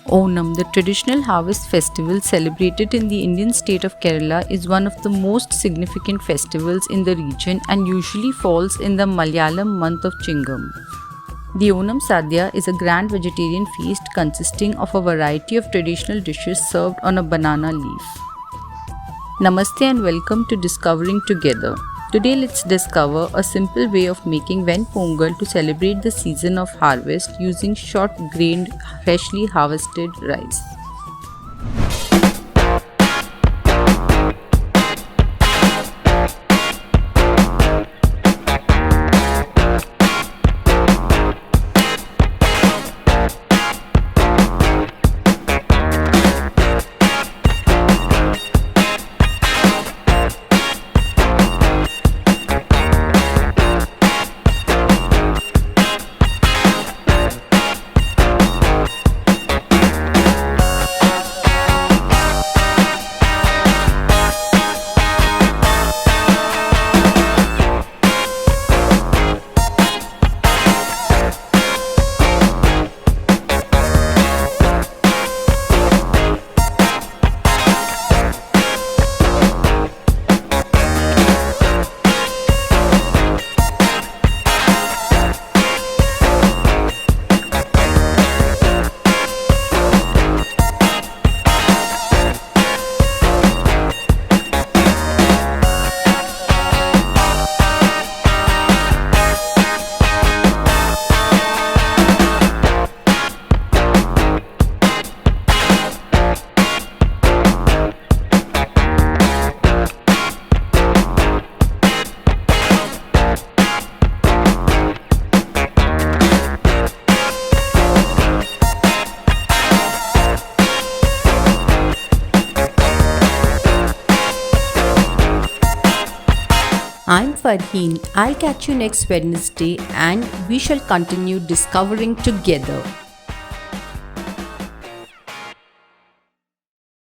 Onam, the traditional harvest festival celebrated in the Indian state of Kerala, is one of the most significant festivals in the region and usually falls in the Malayalam month of Chingam. The Onam Sadya is a grand vegetarian feast consisting of a variety of traditional dishes served on a banana leaf. Namaste and welcome to Discovering Together. Today let's discover a simple way of making Venn Pongal to celebrate the season of harvest using short-grained, freshly harvested rice. I'm Farheen. I'll catch you next Wednesday and we shall continue discovering together.